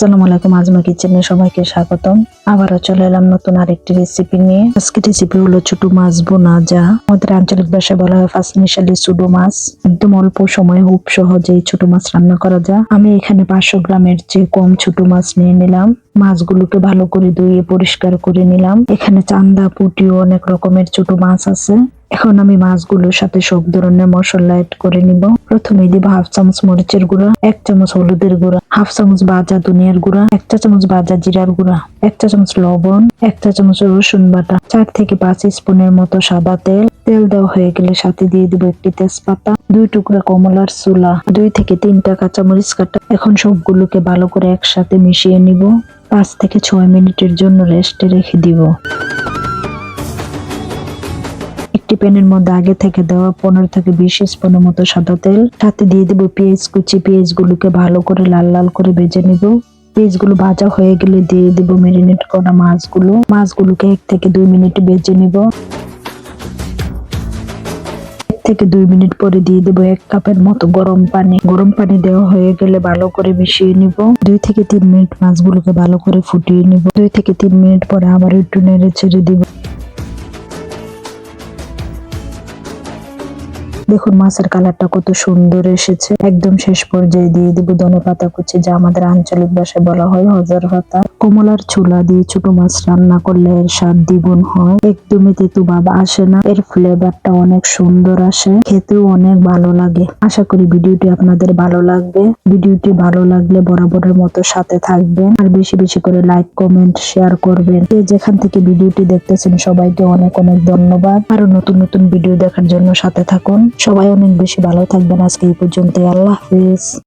আসসালামু আলাইকুম, আজমা কিচেনে সবাইকে স্বাগতম। আবারও চলে এলাম নতুন আরেকটি রেসিপি নিয়ে। আজকে রেসিপি হলো ছোট মাছ বোনা, যা আমাদের আঞ্চলিক ভাষায় বলা হয় ফাঁসমিশালি ছোট মাছ। একদম অল্প সময়ে খুব সহজে এই ছোট মাছ রান্না করা যায়। আমি এখানে 500 গ্রামের চেয়ে কম ছোট মাছ নিয়ে নিলাম। মাছগুলোকে ভালো করে ধুয়ে পরিষ্কার করে নিলাম। এখানে চান্দা, পুঁটি ও অনেক রকমের ছোট মাছ আছে। এখন আমি মাছগুলোর সাথে সব ধরনের মশলা অ্যাড করে নিব। প্রথমে দিব হাফ চামচ মরিচের গুঁড়া, 1 চামচ হলুদের গুঁড়া, হাফ চামচ ভাজা ধনিয়ার গুঁড়া, 1 চা চামচ ভাজা জিরার গুঁড়া, 1 চা চামচ লবণ, 1 চা চামচ রসুন বাটা, 4 থেকে 5 স্পুনের মতো সাদা তেল। তেল দেওয়া হয়ে গেলে সাথে দিয়ে দিব একটি তেজপাতা, 2 টুকরা কমলার চুলা, 2 থেকে 3টা কাঁচামরিচ কাটা। এখন সবগুলোকে ভালো করে একসাথে মিশিয়ে নিব। 5 থেকে 6 মিনিটের জন্য রেস্টে রেখে দিব। একটি প্যানের মধ্যে আগে থেকে দেওয়া 15 থেকে 20 স্পুনের মতো সাদা তেল, সাথে দিয়ে দিব পেঁয়াজ কুচি। পেঁয়াজগুলোকে ভালো করে লাল লাল করে ভেজে নিব। পেঁয়াজগুলো ভাজা হয়ে গেলে দিয়ে দিব ম্যারিনেট করা মাছগুলো। মাছগুলোকে 1 থেকে 2 মিনিট ভেজে নিব। 1 থেকে 2 মিনিট পরে দিয়ে দেব 1 কাপের মতো গরম পানি। গরম পানি দেওয়া হয়ে গেলে ভালো করে মিশিয়ে নিব। 2 থেকে 3 মিনিট মাছগুলোকে ভালো করে ফুটিয়ে নিব। 2 থেকে 3 মিনিট পরে আবার একটু নেড়ে ছেড়ে দিব। দেখুন মাছের কালারটা কত সুন্দর এসেছে। একদম শেষ পর্যায়ে দিয়ে দিব ধনেপাতা কুচি, যা আমাদের আঞ্চলিক ভাষায় বলা হয় হজর পাতা। কমলার ছোলা দিয়ে ছোট মাছ রান্না করলে এর স্বাদ দ্বিগুণ হয়। একদমই তেতো ভাব আসে না, এর ফ্লেভারটা অনেক সুন্দর আসে, খেতেও অনেক ভালো লাগে। আশা করি ভিডিওটি আপনাদের ভালো লাগবে। ভিডিওটি ভালো লাগলে বরাবরের মতো সাথে থাকবেন আর বেশি বেশি করে লাইক, কমেন্ট, শেয়ার করবেন। যেখান থেকে ভিডিওটি দেখতেছেন সবাইকে অনেক অনেক ধন্যবাদ। আরো নতুন নতুন ভিডিও দেখার জন্য সাথে থাকুন। সবাই অনেক বেশি ভালো থাকবেন। আজকে এই পর্যন্ত, আল্লাহ হাফেজ।